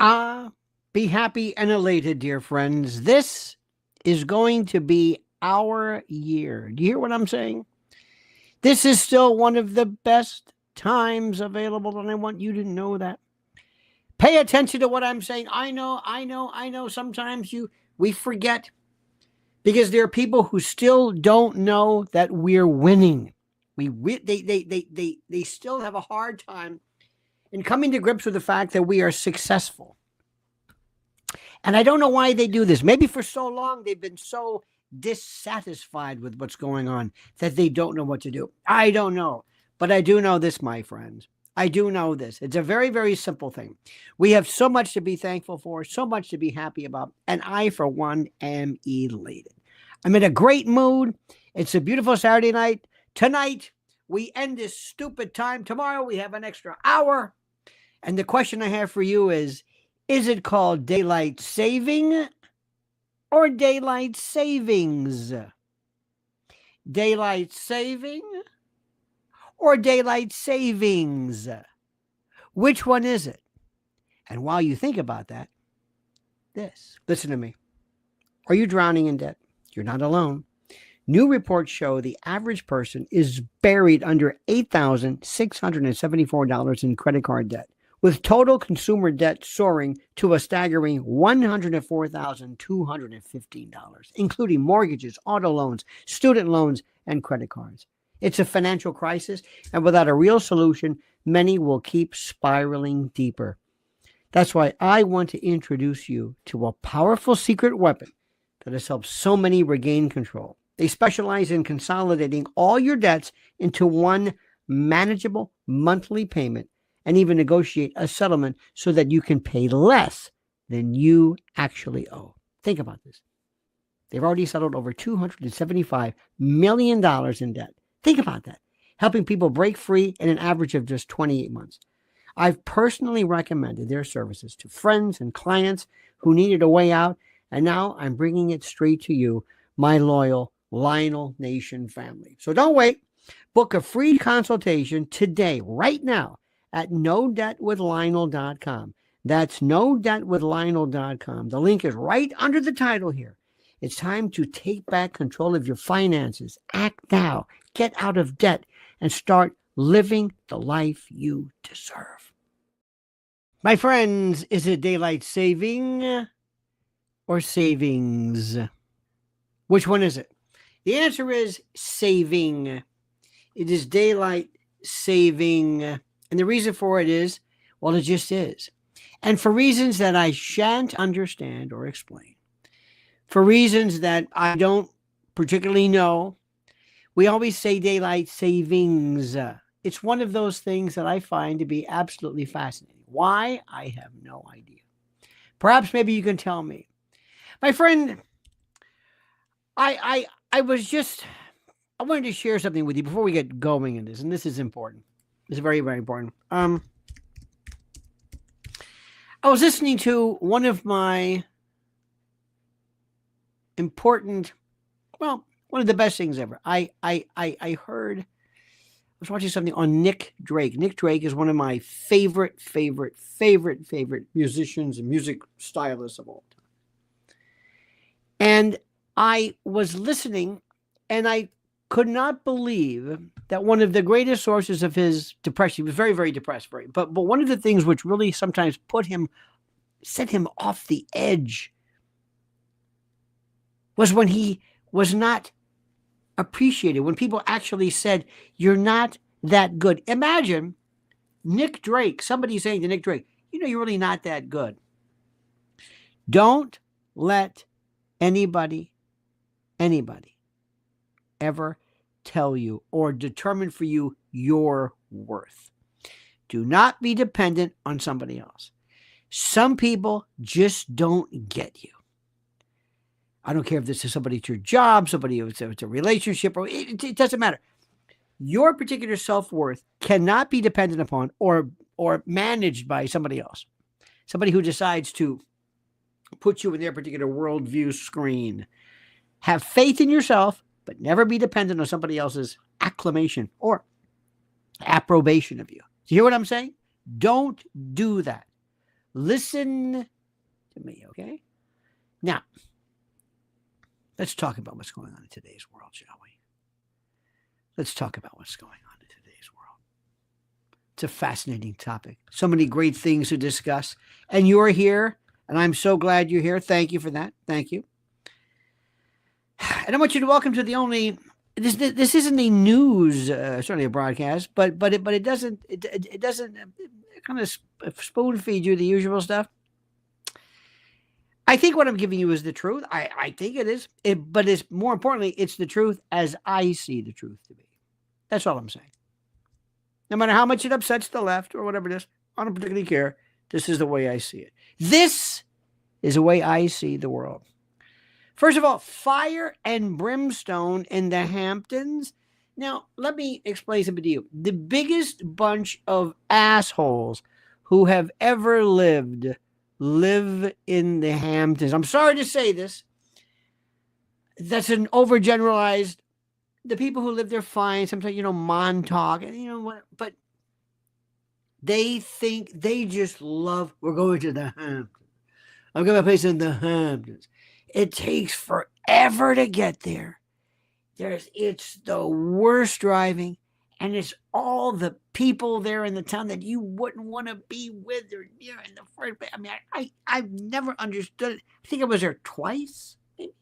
Be happy and elated, dear friends. This is going to be our year. Do you hear what I'm saying? This is still one of the best times available, and I want you to know that. Pay attention to what I'm saying. I know. Sometimes we forget because there are people who still don't know that we're winning. They still have a hard time in coming to grips with the fact that we are successful. And I don't know why they do this. Maybe for so long they've been so dissatisfied with what's going on that they don't know what to do. I don't know. But I do know this, my friends. I do know this. It's a very, very simple thing. We have so much to be thankful for, so much to be happy about. And I, for one, am elated. I'm in a great mood. It's a beautiful Saturday night. Tonight, we end this stupid time. Tomorrow, we have an extra hour. And the question I have for you is it called daylight saving or daylight savings? Daylight saving or daylight savings? Which one is it? And while you think about that, listen to me. Are you drowning in debt? You're not alone. New reports show the average person is buried under $8,674 in credit card debt, with total consumer debt soaring to a staggering $104,215, including mortgages, auto loans, student loans, and credit cards. It's a financial crisis, and without a real solution, many will keep spiraling deeper. That's why I want to introduce you to a powerful secret weapon that has helped so many regain control. They specialize in consolidating all your debts into one manageable monthly payment and even negotiate a settlement so that you can pay less than you actually owe. Think about this. They've already settled over $275 million in debt. Think about that. Helping people break free in an average of just 28 months. I've personally recommended their services to friends and clients who needed a way out, and now I'm bringing it straight to you, my loyal Lionel Nation family. So don't wait. Book a free consultation today, right now, at NoDebtWithLionel.com. That's NoDebtWithLionel.com. The link is right under the title here. It's time to take back control of your finances. Act now. Get out of debt and start living the life you deserve. My friends, is it daylight saving or savings? Which one is it? The answer is saving. It is daylight saving. And the reason for it is, well, it just is. And for reasons that I shan't understand or explain, for reasons that I don't particularly know, we always say daylight savings. It's one of those things that I find to be absolutely fascinating. Why? I have no idea. Perhaps maybe you can tell me. My friend, I wanted to share something with you before we get going in this, and this is important. It's very, very important. I was listening to one of my important, well, one of the best things ever. I heard, I was watching something on Nick Drake. Nick Drake is one of my favorite musicians and music stylists of all time. And I was listening, and I could not believe that one of the greatest sources of his depression, he was very, very depressed, but one of the things which really sometimes set him off the edge was when he was not appreciated, when people actually said, you're not that good. Imagine Nick Drake, somebody saying to Nick Drake, you're really not that good. Don't let anybody ever tell you or determine for you your worth. Do not be dependent on somebody else. Some people just don't get you. I don't care if this is somebody at your job, somebody it's a relationship, or it doesn't matter. Your particular self-worth cannot be dependent upon or managed by somebody else. Somebody who decides to put you in their particular worldview screen. Have faith in yourself, but never be dependent on somebody else's acclamation or approbation of you. Do you hear what I'm saying? Don't do that. Listen to me, okay? Now, let's talk about what's going on in today's world, shall we? Let's talk about what's going on in today's world. It's a fascinating topic. So many great things to discuss. And you're here, and I'm so glad you're here. Thank you for that. Thank you. And I want you to welcome to the only... This isn't a news, certainly a broadcast, but it doesn't kind of spoon feed you the usual stuff. I think what I'm giving you is the truth. I think it is. But it's more importantly, it's the truth as I see the truth to be. That's all I'm saying. No matter how much it upsets the left or whatever it is, I don't particularly care. This is the way I see it. This is the way I see the world. First of all, fire and brimstone in the Hamptons. Now, let me explain something to you. The biggest bunch of assholes who have ever lived live in the Hamptons. I'm sorry to say this. That's an overgeneralized. The people who live there fine. Sometimes, Montauk, what, but they think they just love, we're going to the Hamptons. I'm going to a place in the Hamptons. It takes forever to get there. It's the worst driving, and it's all the people there in the town that you wouldn't want to be with or near in the first place. I mean, I've never understood it. I think I was there twice. Maybe.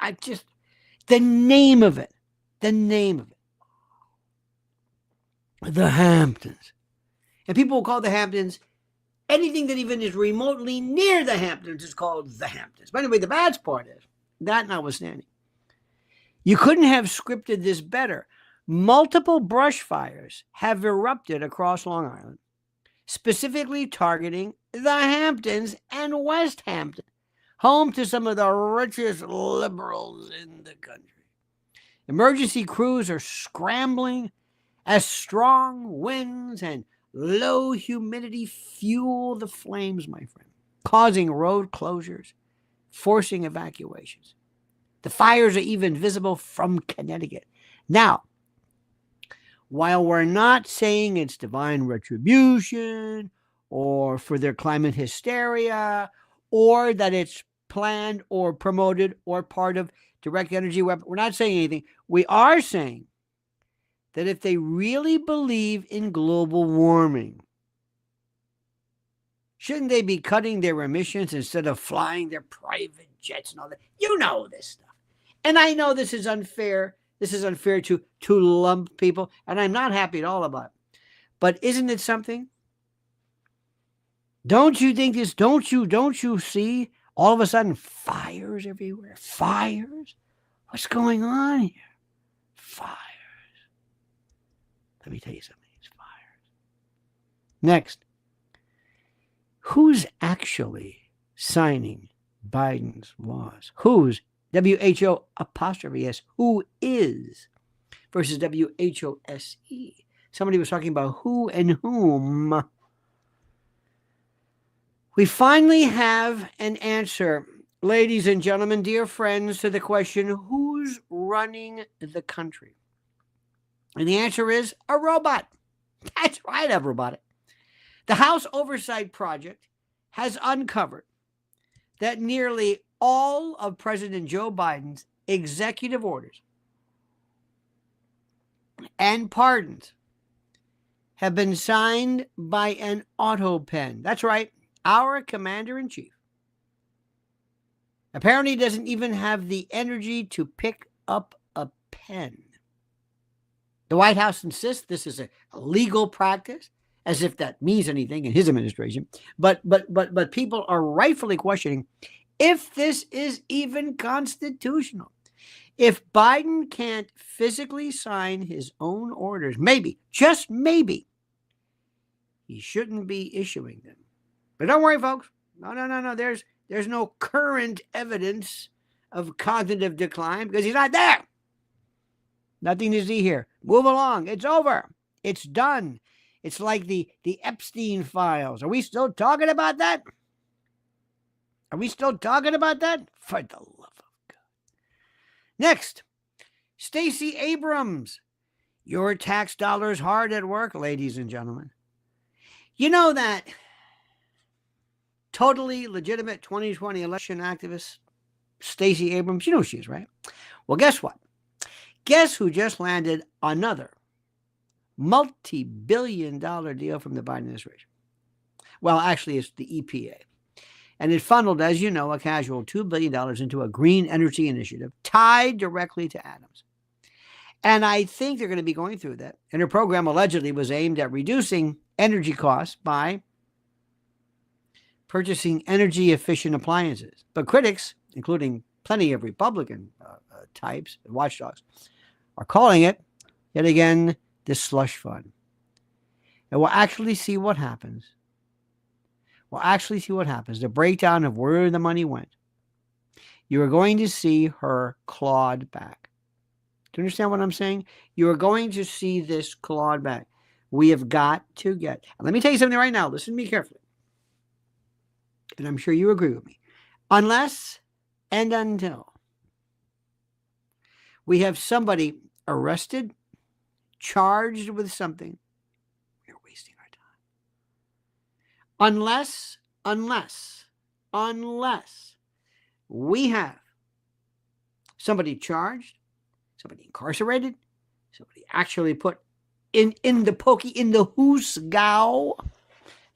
I just, the name of it. The Hamptons. And people will call the Hamptons, anything that even is remotely near the Hamptons is called the Hamptons. But anyway, the bad part is, that notwithstanding, you couldn't have scripted this better. Multiple brush fires have erupted across Long Island, specifically targeting the Hamptons and West Hampton, home to some of the richest liberals in the country. Emergency crews are scrambling as strong winds and low humidity fuel the flames, my friend, causing road closures, forcing evacuations. The fires are even visible from Connecticut. Now, while we're not saying it's divine retribution or for their climate hysteria or that it's planned or promoted or part of direct energy weapon, we're not saying anything. We are saying that if they really believe in global warming, shouldn't they be cutting their emissions instead of flying their private jets and all that? You know this stuff. And I know this is unfair. This is unfair to lump people, and I'm not happy at all about it. But isn't it something? Don't you think this? Don't you see all of a sudden fires everywhere? Fires? What's going on here? Fires. Let me tell you something. It's fires. Next. Who's actually signing Biden's laws? Who's? WHO apostrophe S. Who is? Versus WHOSE. Somebody was talking about who and whom. We finally have an answer, ladies and gentlemen, dear friends, to the question, who's running the country? And the answer is a robot. That's right, a robot. The House Oversight Project has uncovered that nearly all of President Joe Biden's executive orders and pardons have been signed by an auto pen. That's right, our commander-in-chief apparently doesn't even have the energy to pick up a pen. The White House insists this is a legal practice, as if that means anything in his administration. But people are rightfully questioning if this is even constitutional. If Biden can't physically sign his own orders, maybe, just maybe, he shouldn't be issuing them. But don't worry, folks. No. There's no current evidence of cognitive decline because he's not there. Nothing to see here. Move along. It's over. It's done. It's like the Epstein files. Are we still talking about that? Are we still talking about that? For the love of God. Next, Stacey Abrams. Your tax dollars hard at work, ladies and gentlemen. You know that totally legitimate 2020 election activist Stacey Abrams. You know who she is, right? Well, guess what? Guess who just landed another multi-billion-dollar deal from the Biden administration? Well, actually, it's the EPA. And it funneled, as you know, a casual $2 billion into a green energy initiative tied directly to atoms. And I think they're going to be going through that. And her program allegedly was aimed at reducing energy costs by purchasing energy-efficient appliances. But critics, including plenty of Republican types and watchdogs, are calling it, yet again, the slush fund. And we'll actually see what happens. The breakdown of where the money went. You are going to see her clawed back. Do you understand what I'm saying? You are going to see this clawed back. We have got to get. Let me tell you something right now. Listen to me carefully. And I'm sure you agree with me. Unless and until we have somebody arrested, charged with something, we're wasting our time. Unless we have somebody charged, somebody incarcerated, somebody actually put in the pokey, in the hoosgow,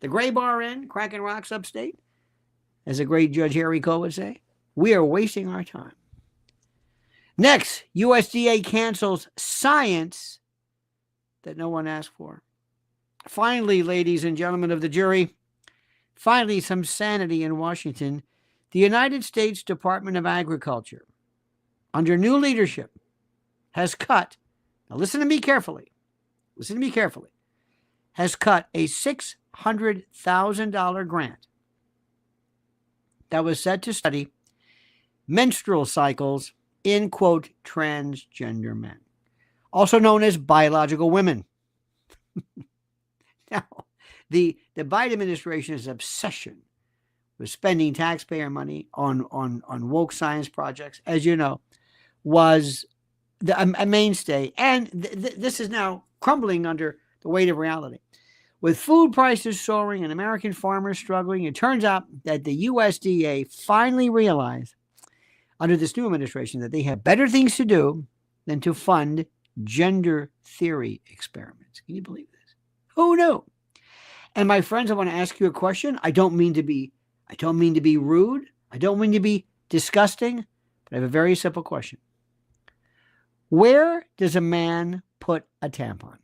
the gray bar end, cracking rocks upstate, as the great Judge Harry Cole would say, we are wasting our time. Next, USDA cancels science that no one asked for. Finally, ladies and gentlemen of the jury, finally some sanity in Washington. The United States Department of Agriculture, under new leadership, has cut, now listen to me carefully, has cut a $600,000 grant that was set to study menstrual cycles in, quote, transgender men, also known as biological women. Now, the Biden administration's obsession with spending taxpayer money on woke science projects, as you know, was a mainstay. And this is now crumbling under the weight of reality. With food prices soaring and American farmers struggling, it turns out that the USDA finally realized under this new administration that they have better things to do than to fund gender theory experiments. Can you believe this? Who knew? And my friends, I want to ask you a question. I don't mean to be rude. I don't mean to be disgusting, but I have a very simple question. Where does a man put a tampon?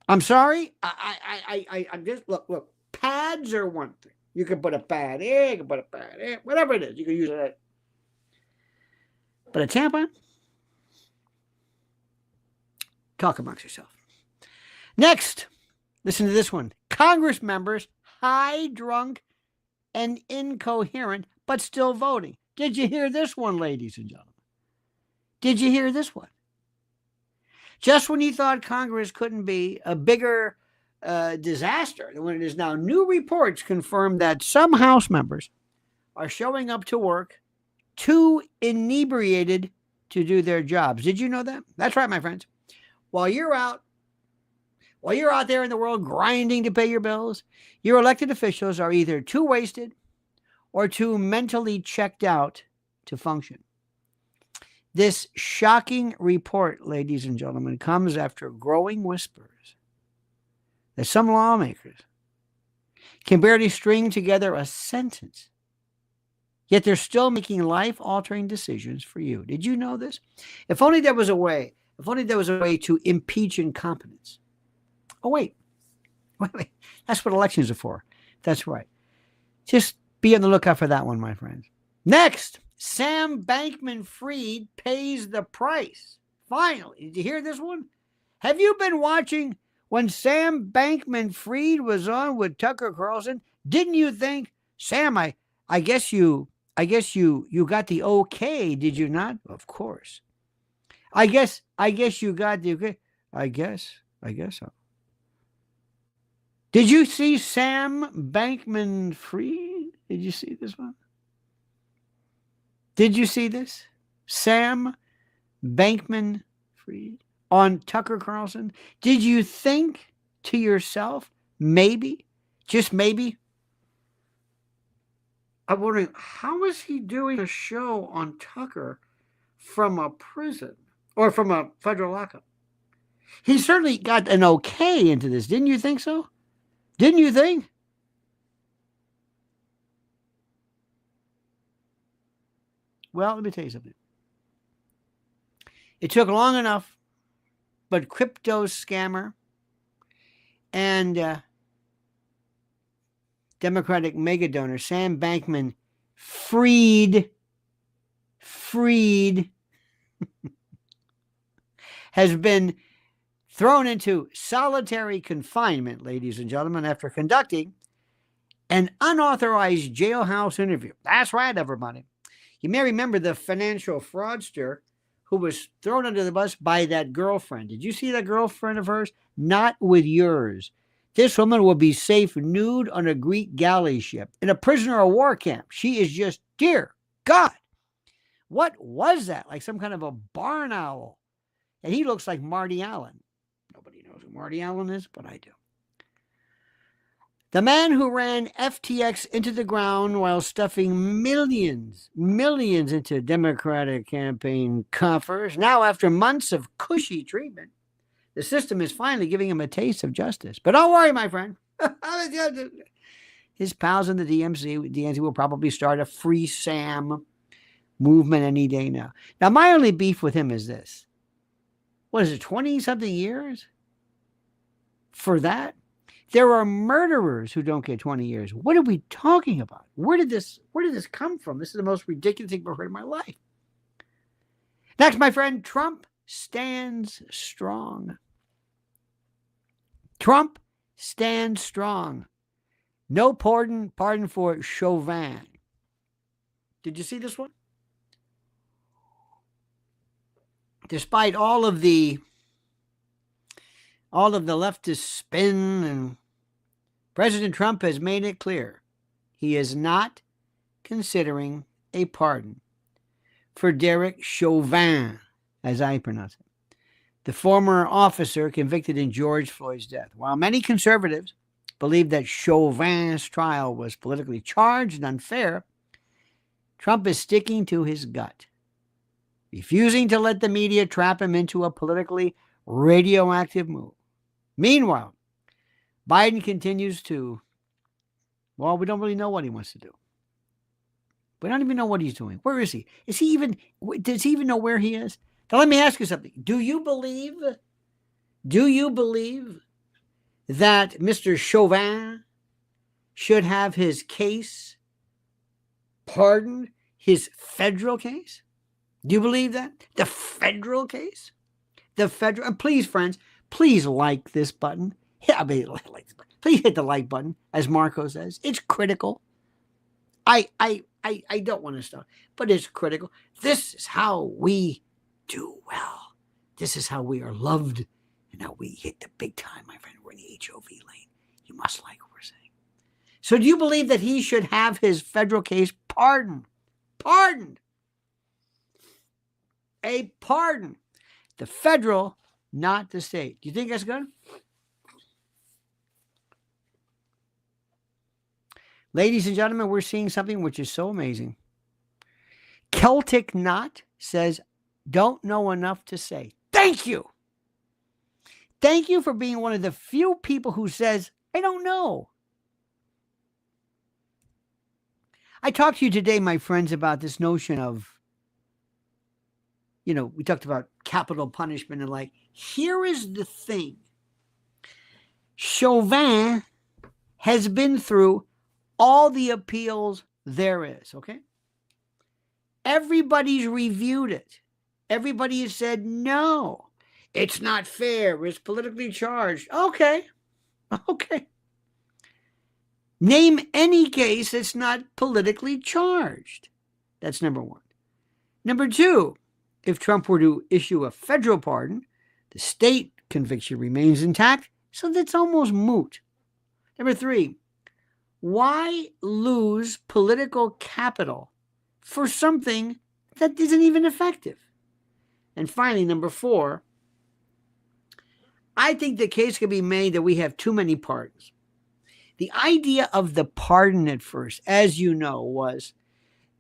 I'm sorry. I'm just look. Pads are one thing. You can put a pad here, you can put a pad here, whatever it is, you can use it. But a tampon? Talk amongst yourself. Next, listen to this one. Congress members high, drunk, and incoherent, but still voting. Did you hear this one, ladies and gentlemen? Did you hear this one? Just when you thought Congress couldn't be a bigger disaster than what it is now, new reports confirm that some House members are showing up to work too inebriated to do their jobs. Did you know that? That's right, my friends. While you're out there in the world grinding to pay your bills, your elected officials are either too wasted or too mentally checked out to function. This shocking report, ladies and gentlemen, comes after growing whispers that some lawmakers can barely string together a sentence, yet they're still making life-altering decisions for you. Did you know this? If only there was a way to impeach incompetence. Oh, wait. That's what elections are for. That's right. Just be on the lookout for that one, my friends. Next, Sam Bankman-Freed pays the price. Finally, did you hear this one? Have you been watching when Sam Bankman-Freed was on with Tucker Carlson? Didn't you think, Sam, I guess you got the okay, did you not? Of course. I guess you got the okay. I guess so. Did you see Sam Bankman-Freed? Did you see this one? Did you see this? Sam Bankman-Freed on Tucker Carlson? Did you think to yourself, maybe, just maybe, I'm wondering, how is he doing a show on Tucker from a prison or from a federal lockup? He certainly got an okay into this. Didn't you think so? Didn't you think? Well, let me tell you something. It took long enough, but crypto scammer and Democratic mega donor Sam Bankman-Freed has been thrown into solitary confinement, ladies and gentlemen, after conducting an unauthorized jailhouse interview. That's right, everybody. You may remember the financial fraudster who was thrown under the bus by that girlfriend. Did you see that girlfriend of hers? Not with yours. This woman will be safe nude on a Greek galley ship in a prisoner of war camp. She is just, dear God, what was that? Like some kind of a barn owl. And he looks like Marty Allen. Nobody knows who Marty Allen is, but I do. The man who ran FTX into the ground while stuffing millions into Democratic campaign coffers. Now, after months of cushy treatment, the system is finally giving him a taste of justice. But don't worry, my friend. His pals in the DNC will probably start a Free Sam movement any day now. Now, my only beef with him is this. What is it, 20-something years for that? There are murderers who don't get 20 years. What are we talking about? Where did this come from? This is the most ridiculous thing I've heard in my life. Next, my friend, Trump stands strong. Trump stands strong. No pardon for Chauvin. Did you see this one? Despite all of the leftist spin, and President Trump has made it clear he is not considering a pardon for Derek Chauvin, as I pronounce it, the former officer convicted in George Floyd's death. While many conservatives believe that Chauvin's trial was politically charged and unfair, Trump is sticking to his gut, refusing to let the media trap him into a politically radioactive move. Meanwhile, Biden continues to, well, we don't really know what he wants to do. We don't even know what he's doing. Where is he? Does he even know where he is? Now, let me ask you something. Do you believe that Mr. Chauvin should have his case pardoned, his federal case? Do you believe that? The federal case? And please, friends, please like this button. Yeah, please hit the like button, as Marco says. It's critical. I don't want to stop, but it's critical. This is how we do well. This is how we are loved, and how we hit the big time, my friend. We're in the HOV lane. You must like what we're saying. So do you believe that he should have his federal case pardoned? A pardon. The federal, not the state. Do you think that's good? Ladies and gentlemen, we're seeing something which is so amazing. Celtic Knot says, don't know enough to say. Thank you. Thank you for being one of the few people who says, I don't know. I talked to you today, my friends, about this notion of, we talked about capital punishment and like, here is the thing. Chauvin has been through all the appeals there is, okay? Everybody's reviewed it. Everybody has said, no, it's not fair. It's politically charged. Okay. Name any case that's not politically charged. That's number one. Number two, if Trump were to issue a federal pardon, the state conviction remains intact, so that's almost moot. Number three, why lose political capital for something that isn't even effective? And finally, number four, I think the case can be made that we have too many pardons. The idea of the pardon at first, as you know, was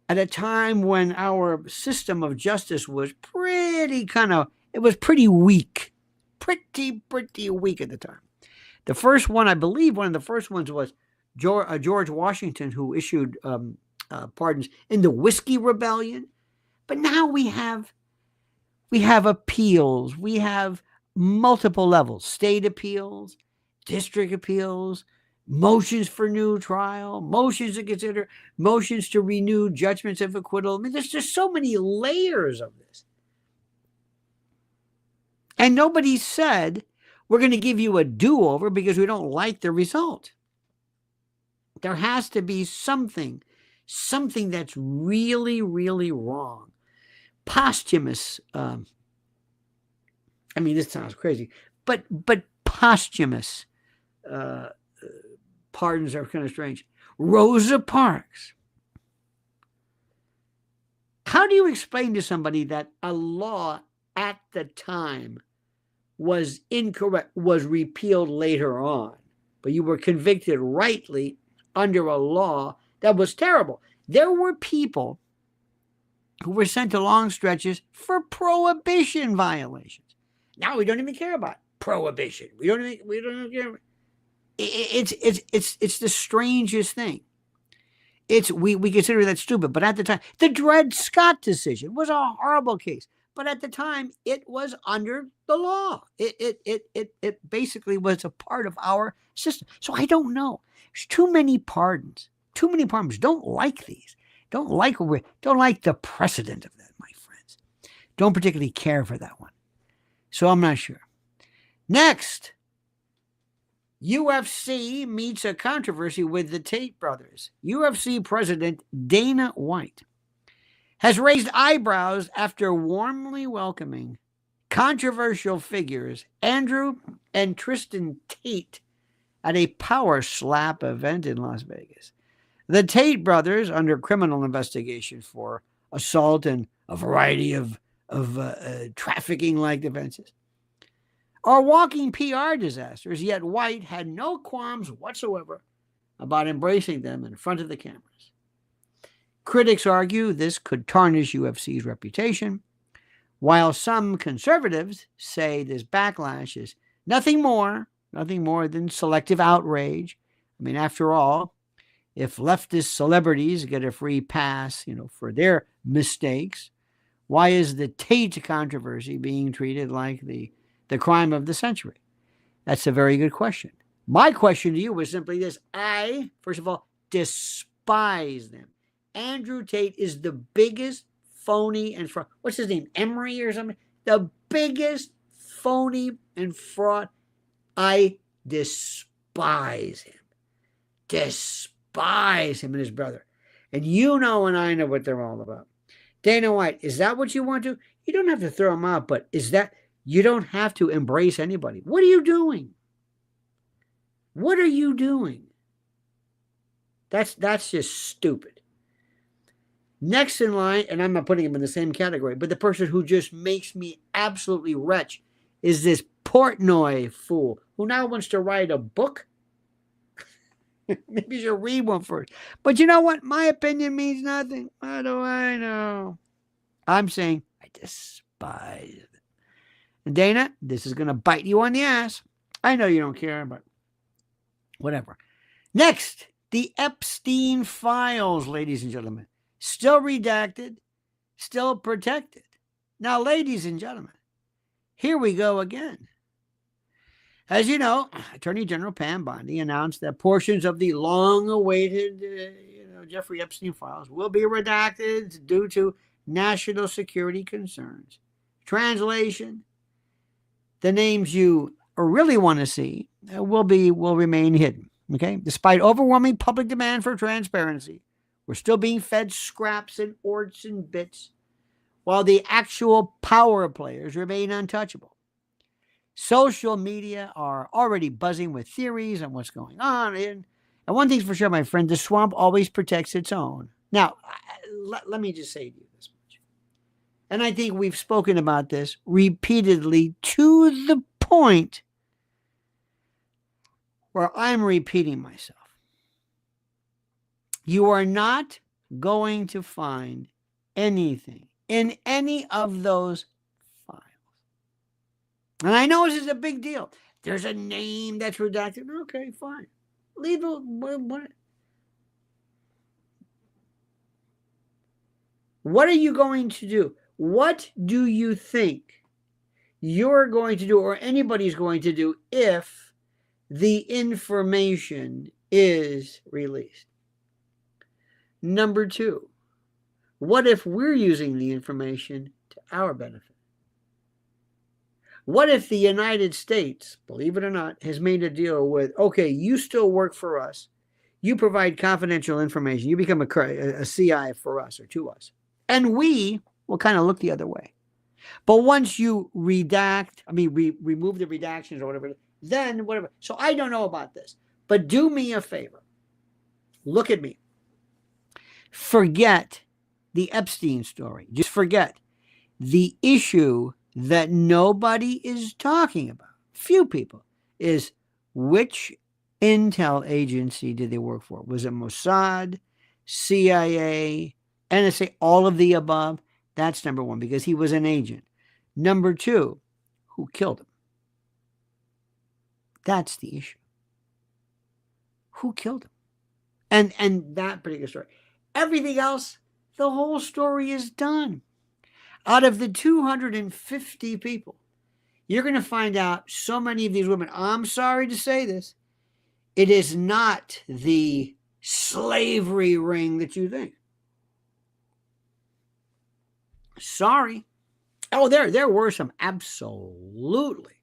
at a time when our system of justice was pretty weak. Pretty weak at the time. The first one, I believe, one of the first ones was George Washington, who issued pardons in the Whiskey Rebellion. But now we have appeals. We have multiple levels: state appeals, district appeals, motions for new trial, motions to consider, motions to renew judgments of acquittal. I mean, there's just so many layers of this. And nobody said, we're going to give you a do-over because we don't like the result. There has to be something that's really, really wrong. Posthumous, this sounds crazy, but posthumous pardons are kind of strange. Rosa Parks. How do you explain to somebody that a law at the time was incorrect, was repealed later on, but you were convicted rightly under a law that was terrible? There were people who were sent to long stretches for prohibition violations. Now we don't even care about prohibition. We don't even care. It's the strangest thing. We consider that stupid, but at the time, the Dred Scott decision was a horrible case. But at the time, it was under the law. It basically was a part of our system. So I don't know. There's too many pardons. Don't like these. Don't like the precedent of that, my friends. Don't particularly care for that one. So I'm not sure. Next, UFC meets a controversy with the Tate brothers. UFC president Dana White has raised eyebrows after warmly welcoming controversial figures Andrew and Tristan Tate at a power slap event in Las Vegas. The Tate brothers, under criminal investigation for assault and a variety of trafficking-like offenses, are walking PR disasters, yet White had no qualms whatsoever about embracing them in front of the cameras. Critics argue this could tarnish UFC's reputation, while some conservatives say this backlash is nothing more than selective outrage. I mean, after all, if leftist celebrities get a free pass, for their mistakes, why is the Tate controversy being treated like the crime of the century? That's a very good question. My question to you was simply this. I, first of all, despise them. Andrew Tate is the biggest phony and fraud. What's his name? Emery or something? The biggest phony and fraud. I despise him. Despise him and his brother. And you know and I know what they're all about. Dana White, is that what you want to? You don't have to throw him out, but you don't have to embrace anybody. What are you doing? What are you doing? That's just stupid. Next in line, and I'm not putting him in the same category, but the person who just makes me absolutely wretch is this Portnoy fool who now wants to write a book. Maybe you should read one first. But you know what? My opinion means nothing. What do I know? I'm saying I despise it. And Dana, this is going to bite you on the ass. I know you don't care, but whatever. Next, the Epstein files, ladies and gentlemen. Still redacted, still protected. Now, ladies and gentlemen, here we go again. As you know, Attorney General Pam Bondi announced that portions of the long-awaited Jeffrey Epstein files will be redacted due to national security concerns. Translation: the names you really want to see will remain hidden. Okay, despite overwhelming public demand for transparency, we're still being fed scraps and orts and bits, while the actual power players remain untouchable. Social media are already buzzing with theories on what's going on. And one thing's for sure, my friend, the swamp always protects its own. Now, let me just say to you this much. And I think we've spoken about this repeatedly to the point where I'm repeating myself. You are not going to find anything in any of those files. And I know this is a big deal. There's a name that's redacted. Okay, fine. Leave it. What are you going to do? What do you think you're going to do, or anybody's going to do, if the information is released? Number two, what if we're using the information to our benefit? What if the United States, believe it or not, has made a deal with, okay, you still work for us. You provide confidential information. You become a CI for us or to us. And we will kind of look the other way. But once you remove the redactions or whatever, then whatever. So I don't know about this. But do me a favor. Look at me. Forget the Epstein story. Just forget the issue that nobody is talking about. Few people. Is which intel agency did they work for? Was it Mossad, CIA, NSA, all of the above? That's number one, because he was an agent. Number two, who killed him? That's the issue. Who killed him? And that particular story. Everything else, the whole story is done. Out of the 250 people, you're going to find out so many of these women. I'm sorry to say this. It is not the slavery ring that you think. Sorry. Oh, there were some, absolutely.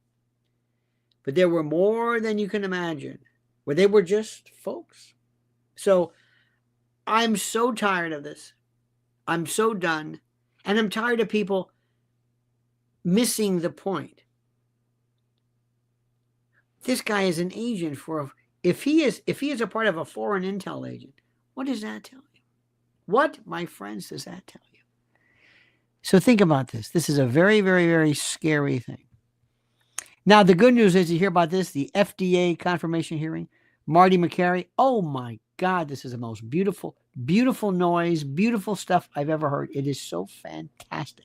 But there were more than you can imagine, where they were just folks. So I'm so tired of this. I'm so done. And I'm tired of people missing the point. This guy is an agent for, if he is a part of a foreign intel agent, what does that tell you? What, my friends, does that tell you? So think about this. This is a very, very, very scary thing. Now, the good news is, you hear about this, the FDA confirmation hearing, Marty McCary. Oh my God, this is the most beautiful, beautiful noise, beautiful stuff I've ever heard. It is so fantastic.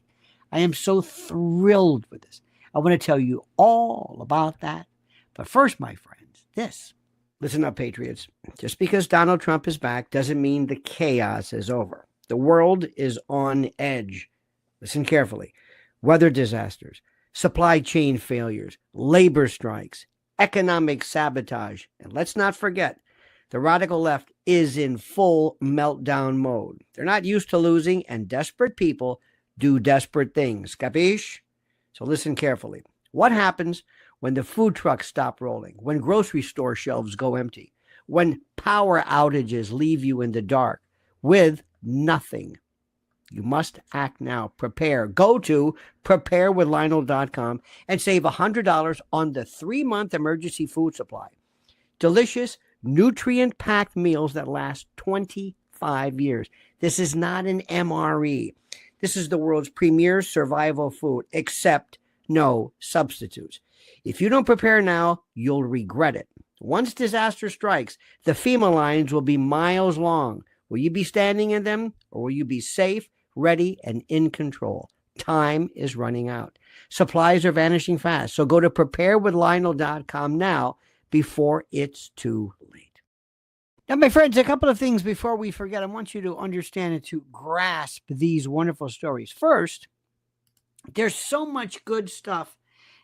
I am so thrilled with this. I want to tell you all about that. But first, my friends, this. Listen up, patriots. Just because Donald Trump is back doesn't mean the chaos is over. The world is on edge. Listen carefully. Weather disasters, supply chain failures, labor strikes, economic sabotage. And let's not forget, the radical left is in full meltdown mode. They're not used to losing, and desperate people do desperate things. Capiche? So listen carefully. What happens when the food trucks stop rolling, when grocery store shelves go empty, when power outages leave you in the dark with nothing? You must act now. Prepare. Go to preparewithlionel.com and save $100 on the 3-month emergency food supply. Delicious, nutrient-packed meals that last 25 years. This is not an MRE. This is the world's premier survival food, except no substitutes. If you don't prepare now, you'll regret it. Once disaster strikes, the FEMA lines will be miles long. Will you be standing in them, or will you be safe, ready, and in control? Time is running out. Supplies are vanishing fast. So go to preparewithlionel.com now before it's too late. Now, my friends, a couple of things before we forget. I want you to understand and to grasp these wonderful stories. First, there's so much good stuff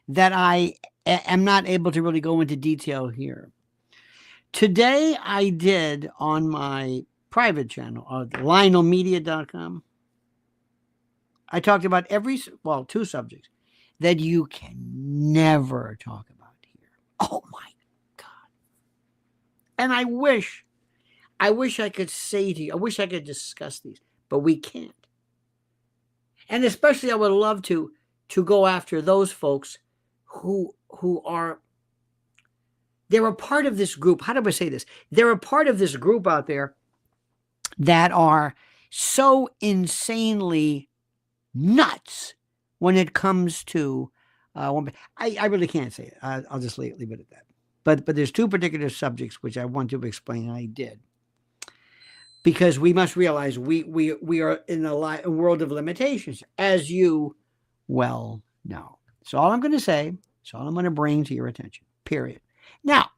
that I am not able to really go into detail here. Today, I did on my private channel, lionelmedia.com, I talked about two subjects that you can never talk about here. Oh my God. And I wish I could say to you, I wish I could discuss these, but we can't. And especially I would love to go after those folks who are, they're a part of this group. How do I say this? They're a part of this group out there that are so insanely nuts when it comes to, I really can't say it. I'll just leave it at that. But there's two particular subjects which I want to explain, and I did. because we must realize we are in a world of limitations, as you well know. That's all I'm going to say. That's all I'm going to bring to your attention, period. Now,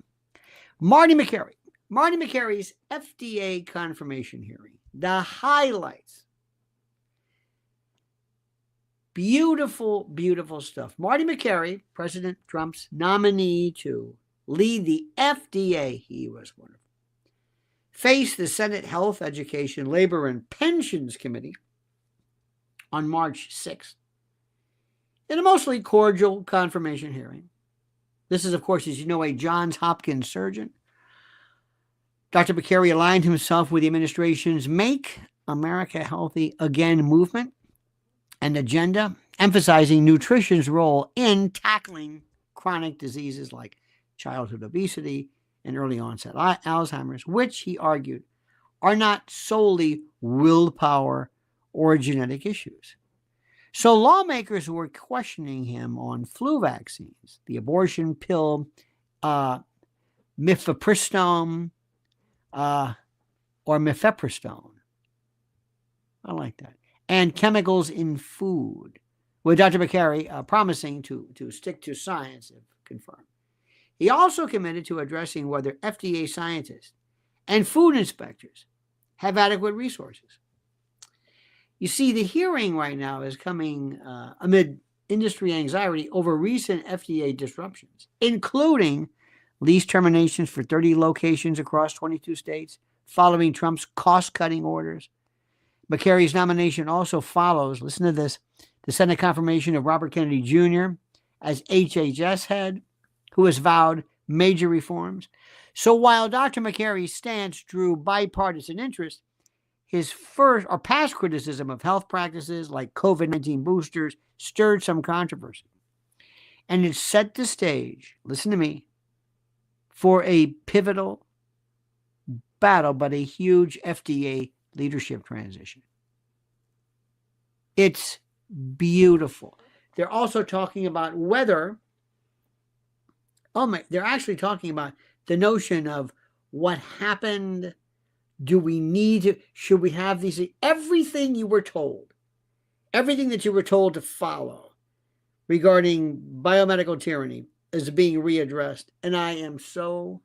Marty McCarry's FDA confirmation hearing, the highlights. Beautiful, beautiful stuff. Marty McCarry, President Trump's nominee to lead the FDA, he was wonderful, faced the Senate Health, Education, Labor, and Pensions Committee on March 6th in a mostly cordial confirmation hearing. This is, of course, as you know, a Johns Hopkins surgeon. Dr. McCarry aligned himself with the administration's Make America Healthy Again movement and agenda, emphasizing nutrition's role in tackling chronic diseases like childhood obesity and early onset Alzheimer's, which he argued are not solely willpower or genetic issues. So lawmakers were questioning him on flu vaccines, the abortion pill, mifepristone, or mifepristone. I like that. And chemicals in food, with Dr. McCarry promising to stick to science if confirmed. He also committed to addressing whether FDA scientists and food inspectors have adequate resources. You see, the hearing right now is coming amid industry anxiety over recent FDA disruptions, including lease terminations for 30 locations across 22 states following Trump's cost-cutting orders. McCarry's nomination also follows, listen to this, the Senate confirmation of Robert Kennedy Jr. as HHS head, who has vowed major reforms. So while Dr. McCarry's stance drew bipartisan interest, his past criticism of health practices like COVID-19 boosters stirred some controversy. And it set the stage, listen to me, for a pivotal battle, but a huge FDA leadership transition. It's beautiful. They're also talking about whether, they're actually talking about the notion of what happened. Do we need to, should we have these, everything you were told, everything that you were told to follow regarding biomedical tyranny is being readdressed. And I'm so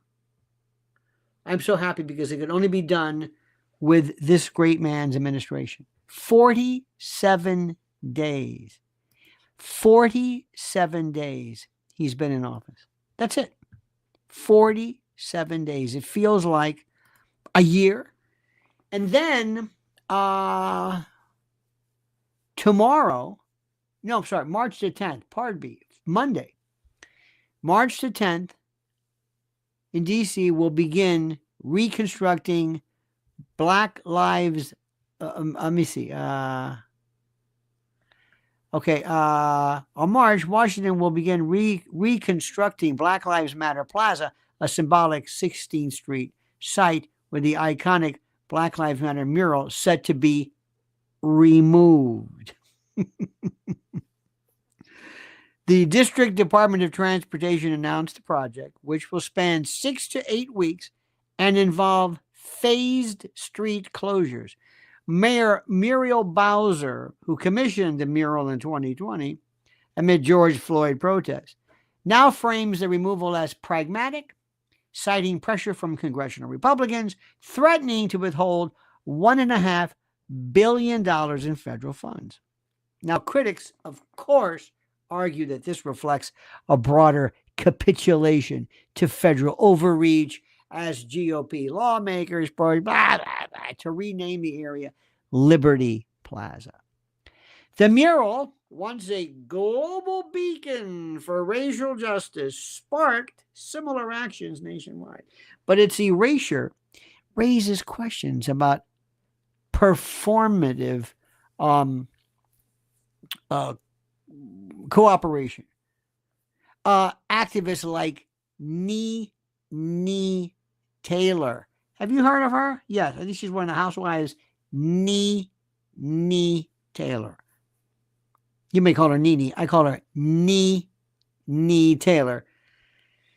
happy because it could only be done with this great man's administration. 47 days. 47 days he's been in office. That's it. 47 days. It feels like a year. And then March the 10th, pardon me, Monday, March the 10th, in D.C. will begin reconstructing Black Lives, let me see, on March, Washington will begin reconstructing Black Lives Matter Plaza, a symbolic 16th Street site with the iconic Black Lives Matter mural set to be removed. The District Department of Transportation announced the project, which will span 6 to 8 weeks and involve phased street closures. Mayor Muriel Bowser, who commissioned the mural in 2020 amid George Floyd protests, now frames the removal as pragmatic, citing pressure from congressional Republicans, threatening to withhold $1.5 billion in federal funds. Now, critics, of course, argue that this reflects a broader capitulation to federal overreach as GOP lawmakers blah, blah, blah, to rename the area Liberty Plaza. The mural, once a global beacon for racial justice, sparked similar actions nationwide. But its erasure raises questions about performative cooperation. Activists like Nee Taylor. Have you heard of her? Yes, I think she's one of the housewives. Nee Taylor. You may call her Nene. I call her Nee Taylor.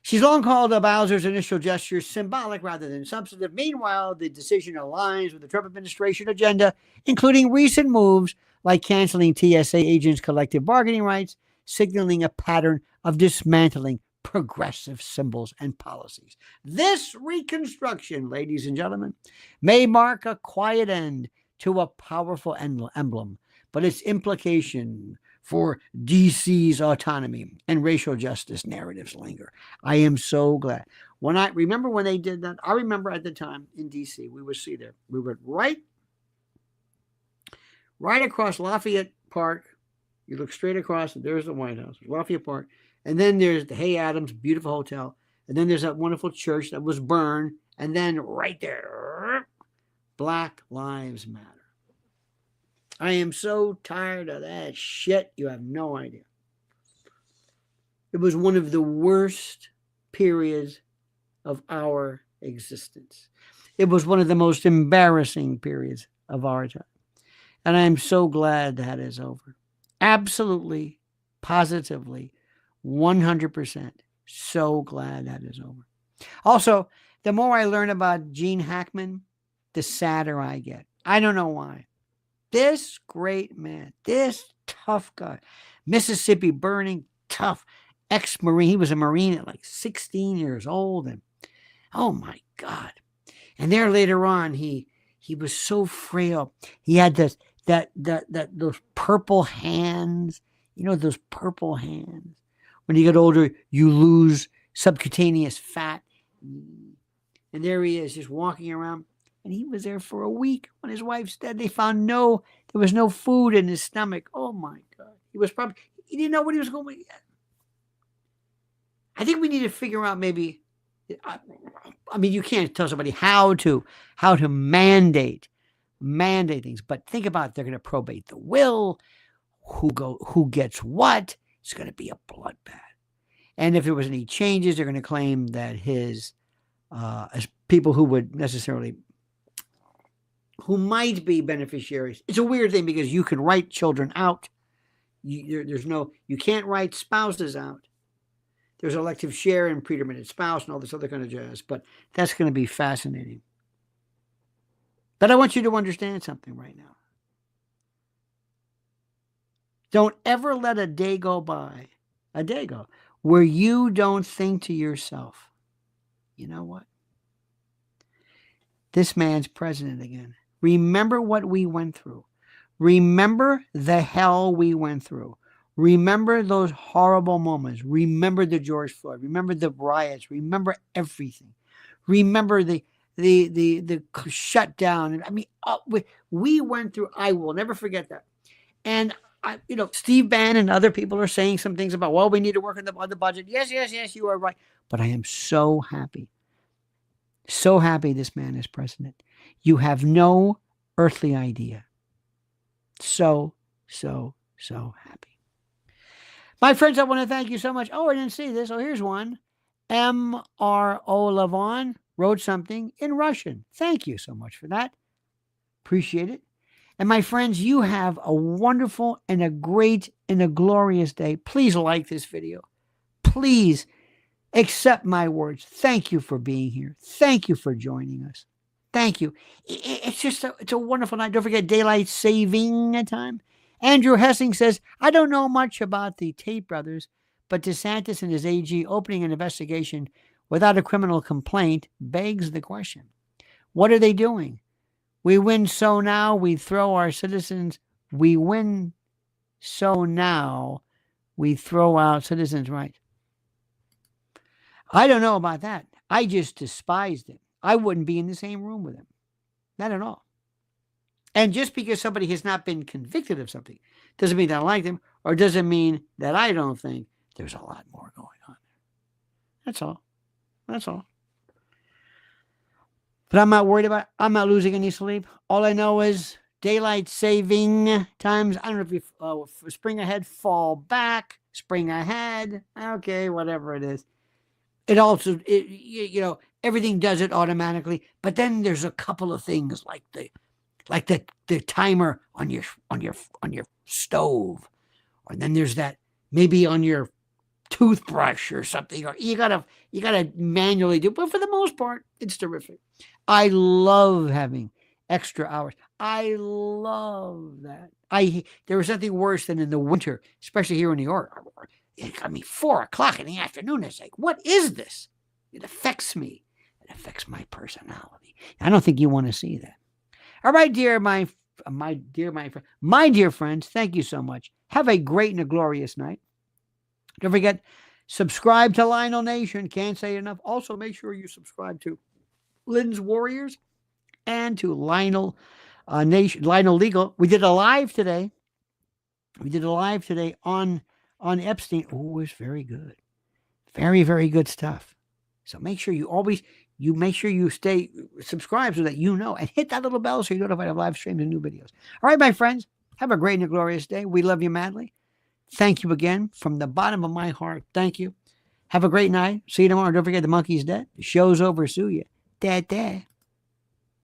She's long called Bowser's initial gesture symbolic rather than substantive. Meanwhile, the decision aligns with the Trump administration agenda, including recent moves like canceling TSA agents' collective bargaining rights, signaling a pattern of dismantling progressive symbols and policies. This reconstruction, ladies and gentlemen, may mark a quiet end to a powerful emblem, but its implication for DC's autonomy and racial justice narratives linger. I am so glad. When I remember when they did that, I remember at the time in DC, we would see there. We were right across Lafayette Park. You look straight across, and there's the White House, Lafayette Park. And then there's the Hay Adams, beautiful hotel. And then there's that wonderful church that was burned. And then right there, Black Lives Matter. I am so tired of that shit. You have no idea. It was one of the worst periods of our existence. It was one of the most embarrassing periods of our time. And I am so glad that is over. Absolutely, positively, 100%. So glad that is over. Also, the more I learn about Gene Hackman, the sadder I get. I don't know why. This great man, this tough guy, Mississippi burning, tough ex-Marine. He was a Marine at like 16 years old. And oh my God. And there later on, he was so frail. He had those purple hands. You know, those purple hands. When you get older, you lose subcutaneous fat. And there he is, just walking around. And he was there for a week. When his wife's dead, they found there was no food in his stomach. Oh my God. He didn't know what he was going to. I think we need to figure out maybe, I mean, you can't tell somebody how to mandate things, but think about it. They're going to probate the will, who gets what. It's going to be a bloodbath. And if there was any changes, they're going to claim that his as people who might be beneficiaries. It's a weird thing because you can write children out. You can't write spouses out. There's elective share and predetermined spouse and all this other kind of jazz, but that's going to be fascinating. But I want you to understand something right now. Don't ever let a day go, where you don't think to yourself, you know what? This man's president again. Remember what we went through. Remember the hell we went through. Remember those horrible moments. Remember the George Floyd. Remember the riots. Remember everything. Remember the shutdown. I mean, we went through. I will never forget that. And Steve Bannon and other people are saying some things about, well, we need to work on the budget. Yes, you are right. But I am so happy. So happy this man is president. You have no earthly idea. So happy. My friends, I want to thank you so much. Oh, I didn't see this. Oh, here's one. M.R.O. Levon wrote something in Russian. Thank you so much for that. Appreciate it. And my friends, you have a wonderful and a great and a glorious day. Please like this video. Please accept my words. Thank you for being here. Thank you for joining us. Thank you. It's a wonderful night. Don't forget daylight saving time. Andrew Hessing says, I don't know much about the Tate brothers, but DeSantis and his AG opening an investigation without a criminal complaint begs the question. What are they doing? We win, so now we throw our citizens. We win, so now we throw out citizens' rights. I don't know about that. I just despised him. I wouldn't be in the same room with him. Not at all. And just because somebody has not been convicted of something doesn't mean that I like them, or doesn't mean that I don't think there's a lot more going on there. That's all. That's all. But I'm not worried about it. I'm not losing any sleep. All I know is daylight saving times. I don't know if you spring ahead, fall back, spring ahead. Okay, whatever it is. It also, everything does it automatically. But then there's a couple of things like the timer on your stove, and then there's that maybe on your toothbrush or something, or you gotta manually do. But for the most part, it's terrific. I love having extra hours. I love that. There was nothing worse than in the winter, especially here in New York. 4 o'clock in the afternoon. It's like, what is this? It affects me. It affects my personality. I don't think you want to see that. All right, my dear friends, thank you so much. Have a great and a glorious night. Don't forget, subscribe to Lionel Nation. Can't say it enough. Also, make sure you subscribe to Lynn's Warriors and to Lionel Nation, Lionel Legal. We did a live today. On Epstein. Oh, it was very good. Very, very good stuff. So make sure you stay subscribed so that you know, and hit that little bell so you're notified of live streams and new videos. All right, my friends, have a great and a glorious day. We love you madly. Thank you again from the bottom of my heart. Thank you. Have a great night. See you tomorrow. Don't forget the monkey's dead. The show's over. Sue you. Tate.